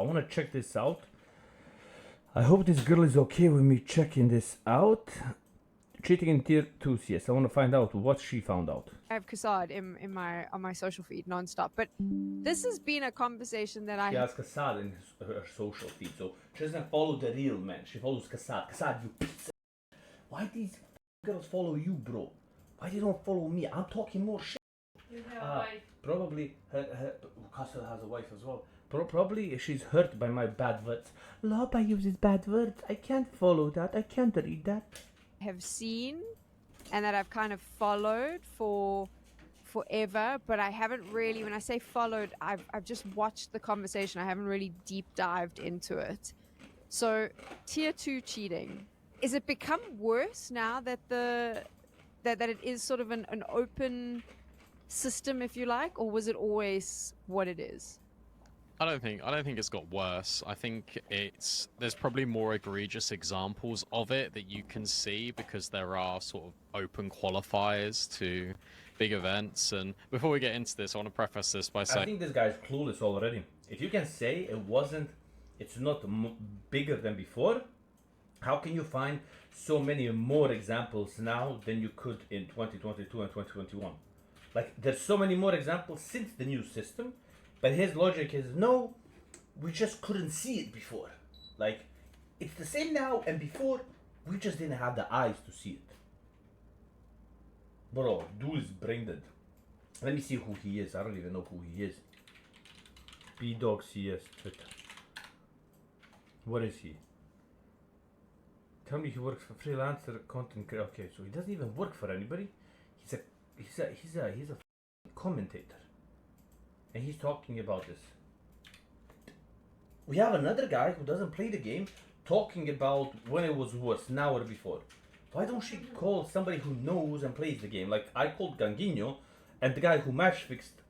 want to check this out. I hope this girl is okay with me checking this out. Cheating in tier 2 CS. I want to find out what she found out. I have Kassad on my social feed nonstop, but this has been a conversation that I. She has Kassad in her social feed, so she doesn't follow the real man. She follows Kassad. Kassad, you pizza. Why these girls follow you, bro? Why they don't follow me? I'm talking more shit. You have a wife. Probably her Kassad has a wife as well. Probably she's hurt by my bad words. Loba uses bad words. I can't follow that. I can't read that. Have seen and that I've kind of followed for forever, but I haven't really, when I say followed, I've just watched the conversation. I haven't really deep dived into it. So tier 2 cheating, is it become worse now that that it is sort of an open system, if you like, or was it always what it is? I don't think it's got worse. I think there's probably more egregious examples of it that you can see because there are sort of open qualifiers to big events. And before we get into this, I want to preface this by saying I think this guy's clueless already. If you can say it's not bigger than before, how can you find so many more examples now than you could in 2022 and 2021? Like, there's so many more examples since the new system. But his logic is, no, we just couldn't see it before. Like, it's the same now, and before, we just didn't have the eyes to see it. Bro, dude is braindead. Let me see who he is. I don't even know who he is. B-Dog CS Twitter. What is he? Tell me he works for freelancer content creator. Okay, so he doesn't even work for anybody. He's a commentator. And he's talking about this. We have another guy who doesn't play the game talking about when it was worse, now or before. Why don't she call somebody who knows and plays the game? Like, I called Ganguinho, and the guy who match fixed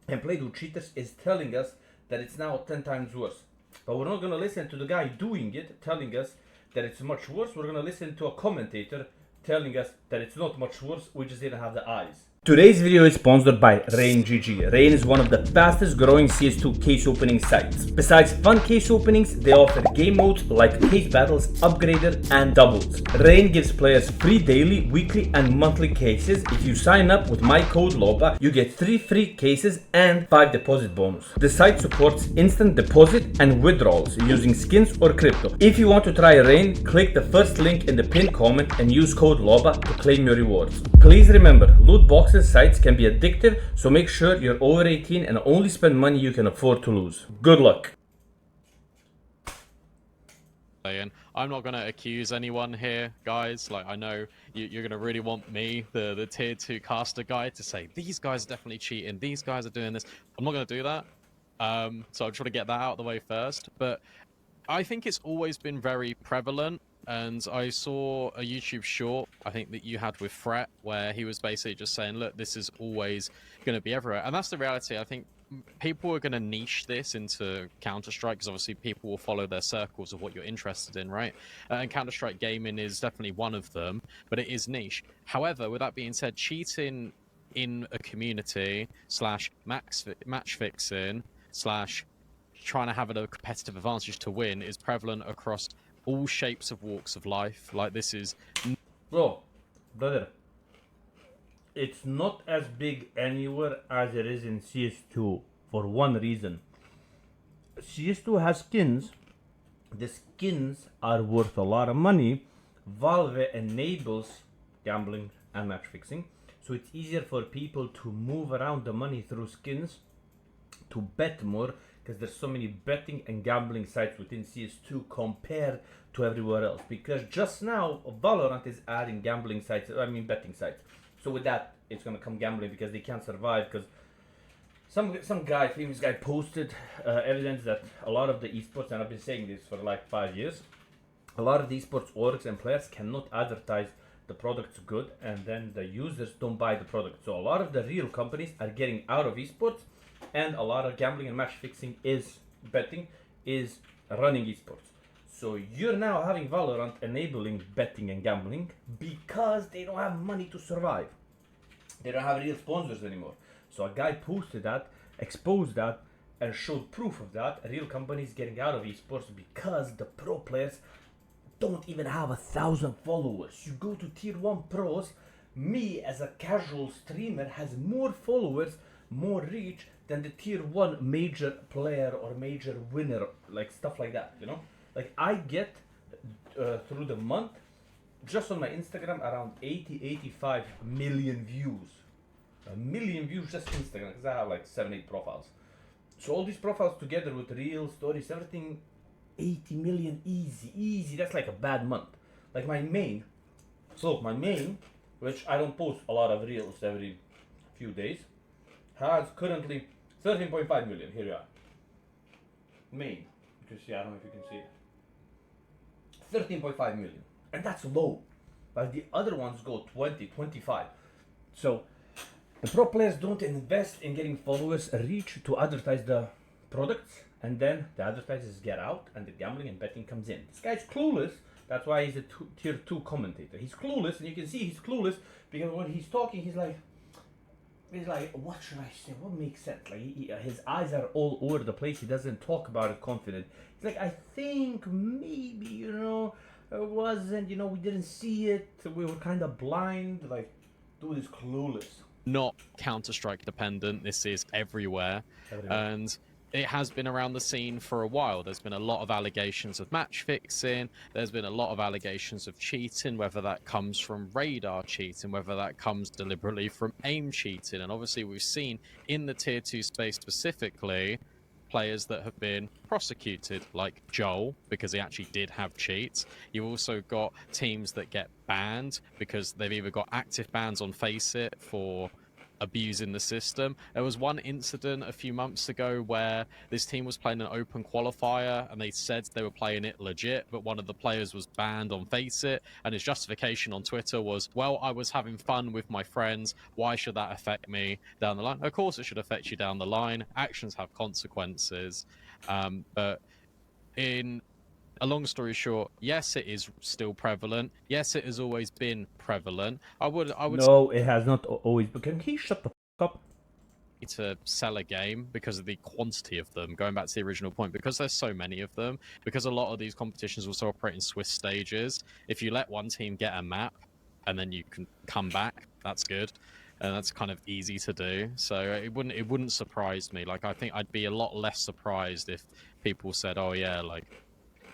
and played with cheaters is telling us that it's now 10 times worse. But we're not going to listen to the guy doing it telling us that it's much worse. We're going to listen to a commentator telling us that it's not much worse, we just didn't have the eyes. Today's video is sponsored by Rain GG. Rain is one of the fastest growing CS2 case opening sites. Besides fun case openings, they offer game modes like case battles, upgrader, and doubles. Rain gives players free daily, weekly, and monthly cases. If you sign up with my code Loba, you get 3 free cases and 5 deposit bonus. The site supports instant deposit and withdrawals using skins or crypto. If you want to try Rain, click the first link in the pinned comment and use code Loba to claim your rewards. Please remember, loot boxes sites can be addictive, so make sure you're over 18 and only spend money you can afford to lose. Good luck. I'm not going to accuse anyone here, guys. Like, I know you're going to really want me, the tier 2 caster guy, to say these guys are definitely cheating, these guys are doing this. I'm not going to do that. So I'm trying to get that out of the way first. But I think it's always been very prevalent. And I saw a YouTube short, I think that you had with Fret, where he was basically just saying, look, this is always going to be everywhere. And that's the reality. I think people are going to niche this into Counter-Strike, because obviously people will follow their circles of what you're interested in, right? And Counter-Strike gaming is definitely one of them, but it is niche. However, with that being said, cheating in a community / match fixing / trying to have a competitive advantage to win is prevalent across all shapes of walks of life. Like, this is... Bro, brother, it's not as big anywhere as it is in CS2 for one reason. CS2 has skins. The skins are worth a lot of money. Valve enables gambling and match fixing, so it's easier for people to move around the money through skins to bet more, because there's so many betting and gambling sites within CS2 compared to everywhere else. Because just now, Valorant is adding gambling sites, betting sites. So with that, it's gonna come gambling, because they can't survive. Because some famous guy posted evidence that a lot of the esports, and I've been saying this for like 5 years, a lot of the esports orgs and players cannot advertise the product's good, and then the users don't buy the product. So a lot of the real companies are getting out of esports, and a lot of gambling and match fixing is betting, is running esports. So you're now having Valorant enabling betting and gambling because they don't have money to survive. They don't have real sponsors anymore. So a guy posted that, exposed that, and showed proof of that, real companies getting out of esports because the pro players don't even have 1,000 followers. You go to tier 1 pros, me as a casual streamer has more followers, more reach than the tier 1 major player or major winner, like stuff like that, you know? Like I get through the month, just on my Instagram, around 85 million views. A million views just Instagram, because I have like 7-8 profiles. So all these profiles together with reels, stories, everything, 80 million easy. That's like a bad month. Like my main, which I don't post a lot of reels every few days, has currently 13.5 million. Here you are. Main. You can see, I don't know if you can see it. 13.5 million. And that's low. Like the other ones go 20, 25. So the pro players don't invest in getting followers reach to advertise the products, and then the advertisers get out and the gambling and betting comes in. This guy's clueless. That's why he's a tier 2 commentator. He's clueless, and you can see he's clueless because when he's talking, he's like, what should I say? What makes sense? Like his eyes are all over the place. He doesn't talk about it confident. He's like, I think maybe, you know, it wasn't, you know, we didn't see it. We were kind of blind. Like, dude is clueless. Not Counter-Strike dependent. This is everywhere. And it has been around the scene for a while. There's been a lot of allegations of match fixing. There's been a lot of allegations of cheating, whether that comes from radar cheating, whether that comes deliberately from aim cheating. And obviously we've seen in the tier 2 space specifically players that have been prosecuted, like Joel, because he actually did have cheats. You've also got teams that get banned because they've either got active bans on Faceit for abusing the system. There was one incident a few months ago where this team was playing an open qualifier and they said they were playing it legit, but one of the players was banned on Faceit, and his justification on Twitter was, well, I was having fun with my friends, why should that affect me down the line? Of course it should affect you down the line. Actions have consequences. But in a long story short, yes, it is still prevalent. Yes, it has always been prevalent. I would No, it has not always. But can he shut the f up? To sell a game because of the quantity of them, going back to the original point, because there's so many of them, because a lot of these competitions also operate in Swiss stages. If you let one team get a map and then you can come back, that's good. And that's kind of easy to do. So it wouldn't surprise me. Like, I think I'd be a lot less surprised if people said, oh yeah, like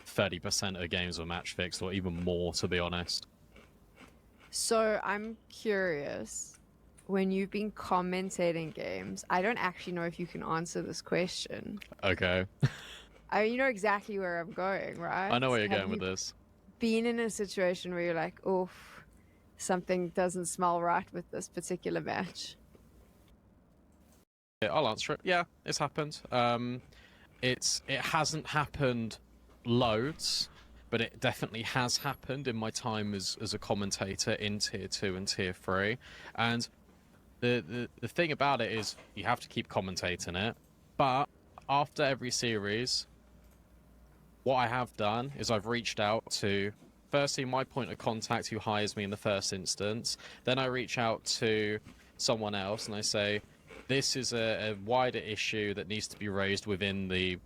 30% of games were match fixed, or even more, to be honest. So I'm curious, when you've been commentating games, I don't actually know if you can answer this question. Okay. You know exactly where I'm going, right? I know where you're going with this. Been in a situation where you're like, oof, something doesn't smell right with this particular match? Yeah, I'll answer it. Yeah, it's happened. It hasn't happened loads, but it definitely has happened in my time as a commentator in tier 2 and tier 3. And the thing about it is you have to keep commentating it, but after every series, what I have done is I've reached out to, firstly, my point of contact who hires me in the first instance. Then I reach out to someone else and I say, this is a wider issue that needs to be raised within the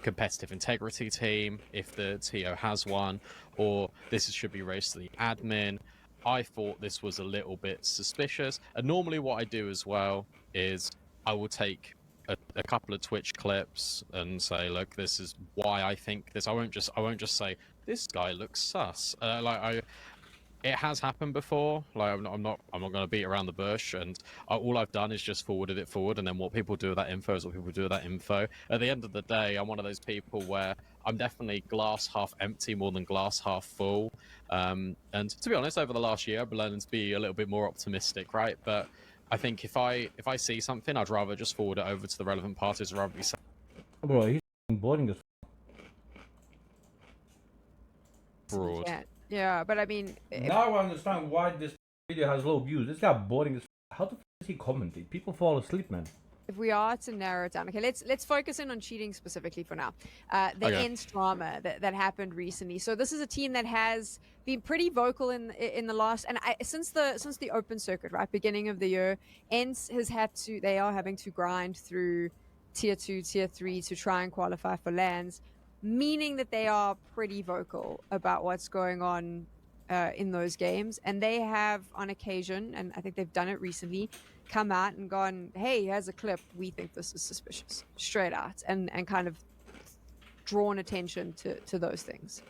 competitive integrity team, if the TO has one, or this should be raised to the admin. I thought this was a little bit suspicious. And normally what I do as well is I will take a couple of Twitch clips and say, look, this is why I think this. I won't just say this guy looks sus. It has happened before. Like, I'm not going to beat around the bush, and all I've done is just forwarded it forward, and then what people do with that info is what people do with that info. At the end of the day, I'm one of those people where I'm definitely glass half empty more than glass half full. And to be honest, over the last year, I've been learning to be a little bit more optimistic, right? But I think if I see something, I'd rather just forward it over to the relevant parties, rather be. Bro, he's boring as Broad. Yeah, but I mean, now I understand why this video has low views. This guy boring as how the f does he commentate? People fall asleep, man. if we are to narrow it down, okay, let's focus in on cheating specifically for now. The Okay. ENCE drama that happened recently. So this is a team that has been pretty vocal in the last, and since the open circuit, right, beginning of the year, ENCE has had to, they are having to grind through tier 2, tier 3 to try and qualify for lands, meaning that they are pretty vocal about what's going on in those games. And they have, on occasion, and I think they've done it recently, come out and gone, hey, here's a clip. We think this is suspicious, straight out, and kind of drawn attention to those things.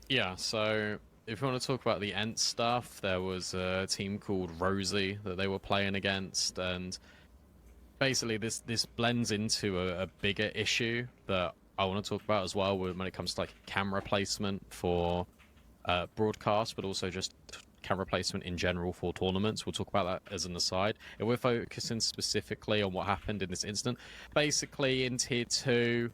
Yeah, so if you want to talk about the Ent stuff, there was a team called Rosie that they were playing against, and basically this blends into a bigger issue that I want to talk about as well when it comes to like camera placement for broadcast, but also just camera placement in general for tournaments. We'll talk about that as an aside. If we're focusing specifically on what happened in this incident, basically in tier 2,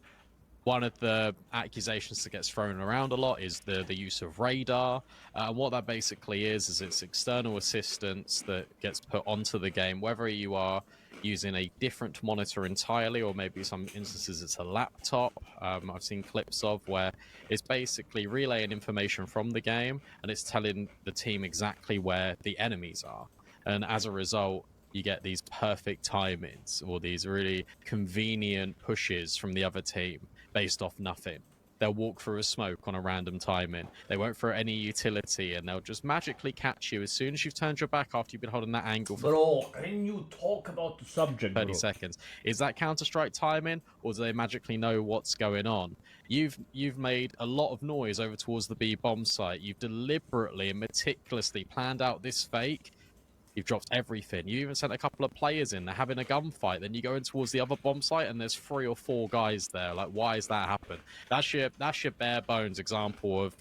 one of the accusations that gets thrown around a lot is the use of radar. And what that basically is it's external assistance that gets put onto the game, whether you are using a different monitor entirely, or maybe some instances it's a laptop. I've seen clips of where it's basically relaying information from the game and it's telling the team exactly where the enemies are. And as a result, you get these perfect timings or these really convenient pushes from the other team based off nothing. They'll walk through a smoke on a random timing. They won't throw any utility, and they'll just magically catch you as soon as you've turned your back after you've been holding that angle for Bro, can you talk about the subject, 30 bro? seconds. Is that Counter-Strike timing, or do they magically know what's going on? You've made a lot of noise over towards the B bomb site. You've deliberately and meticulously planned out this fake. You've dropped everything. You even sent a couple of players in. They're having a gunfight. Then you go in towards the other bomb site, and there's 3 or 4 guys there. Like, why has that happened? That's your bare bones example of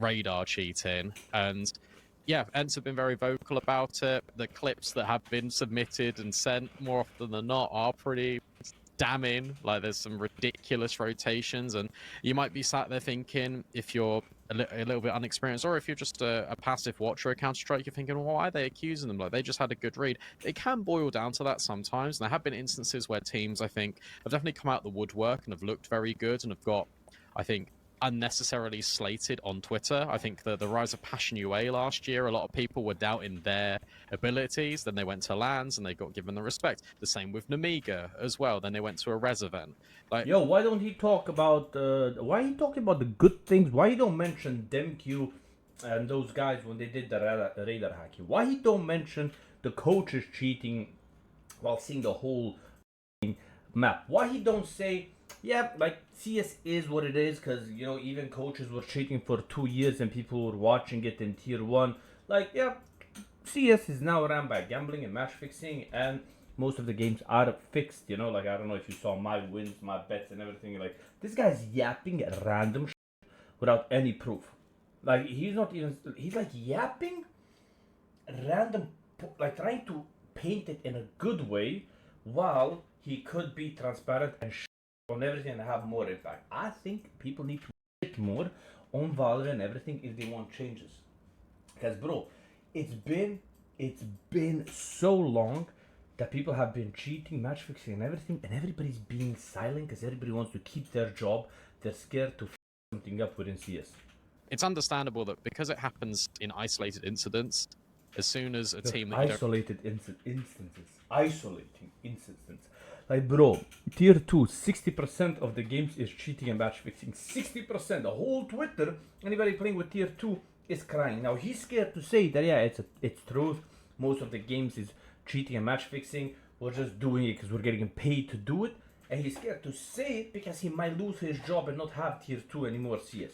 radar cheating. And yeah, Ents have been very vocal about it. The clips that have been submitted and sent more often than not are pretty damning. Like, there's some ridiculous rotations, and you might be sat there thinking, if you're a little bit unexperienced, or if you're just a passive watcher of Counter-Strike, you're thinking, well, why are they accusing them? Like, they just had a good read. It can boil down to that sometimes, and there have been instances where teams, I think, have definitely come out the woodwork and have looked very good and have got, I think, unnecessarily slated on Twitter. I think the rise of Passion UA last year, a lot of people were doubting their abilities. Then they went to LANs and they got given the respect. The same with Namiga as well. Then they went to a res event. Like, Yo, why don't he talk about why he talking about the good things? Why he don't mention DemQ and those guys when they did the radar hacking? Why he don't mention the coaches cheating while seeing the whole map? Why he don't say, yeah, like CS is what it is, because you know even coaches were cheating for 2 years and people were watching it in tier 1. Like, yeah, CS is now ran by gambling and match fixing, and most of the games are fixed, you know. Like, I don't know if you saw my wins, my bets, and everything. Like, this guy's yapping at random without any proof. Like, he's not even, he's like yapping random, like trying to paint it in a good way while he could be transparent and on everything and have more impact. I think people need to shit more on Valve and everything if they want changes. Because, bro, it's been so long that people have been cheating, match fixing, and everything, and everybody's being silent because everybody wants to keep their job. They're scared to something up within CS. it's understandable that because it happens in isolated incidents, as soon as a team that Isolating instances. Like, bro, tier 2, 60% of the games is cheating and match fixing. 60%. The whole Twitter, anybody playing with tier 2 is crying. Now, he's scared to say that, yeah, it's truth. Most of the games is cheating and match fixing. We're just doing it because we're getting paid to do it. And he's scared to say it because he might lose his job and not have tier 2 anymore CS.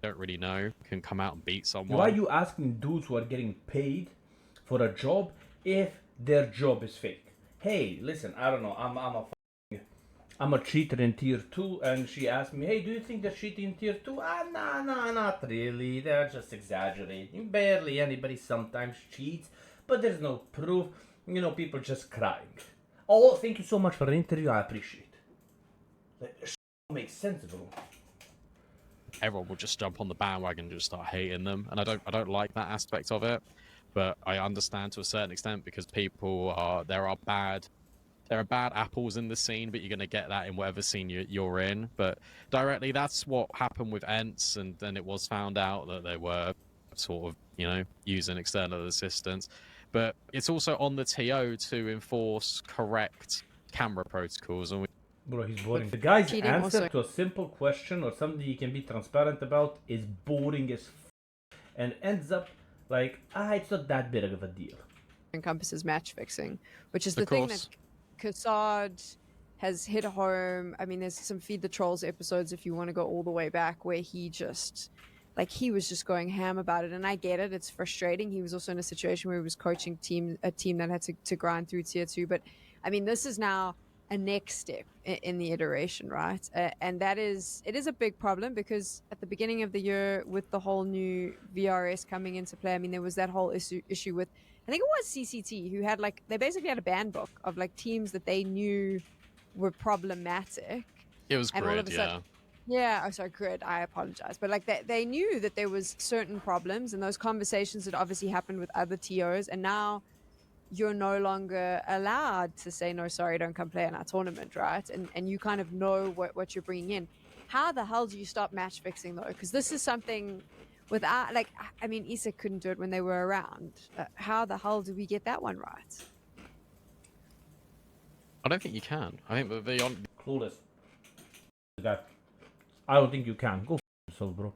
don't really know can come out and beat someone. Why are you asking dudes who are getting paid for a job if their job is fake? Hey, listen, I don't know, I'm a cheater in tier 2, and she asked me, hey, do you think they're cheating in tier 2? Nah, not really. They're just exaggerating. Barely anybody sometimes cheats, but there's no proof. You know, people just crying. Oh, thank you so much for the interview. I appreciate it. Like, makes sense, bro. Everyone will just jump on the bandwagon and just start hating them, and I don't like that aspect of it. But I understand to a certain extent because there are bad apples in the scene, but you're going to get that in whatever scene you're in. But directly, that's what happened with Ents, and then it was found out that they were sort of, you know, using external assistance. But it's also on the TO to enforce correct camera protocols, and we Bro, he's boring. The guy's Cheating answer also- to a simple question or something you can be transparent about is boring as and ends up like, it's not that big of a deal. encompasses match fixing, which is Of the thing that course. Kassad has hit home. I mean, there's some Feed the Trolls episodes if you want to go all the way back where he just, like, he was just going ham about it. And I get it. It's frustrating. He was also in a situation where he was coaching a team that had to grind through tier 2. But I mean, this is now a next step in the iteration, right? And that is, it is a big problem because at the beginning of the year with the whole new VRS coming into play, I mean, there was that whole issue with, I think it was CCT who had like, they basically had a ban book of like teams that they knew were problematic. It was And all of Grid, a sudden, yeah, oh, sorry, Grid, I apologize. But like they knew that there was certain problems and those conversations had obviously happened with other TOs. And now you're no longer allowed to say, no, sorry, don't come play in our tournament, right? And you kind of know what you're bringing in. How the hell do you stop match fixing though? Because this is something without, like, I mean, Isak couldn't do it when they were around. How the hell do we get that one right? I don't think you can. I think that Clueless. The guy. I don't think you can. Go f yourself, bro.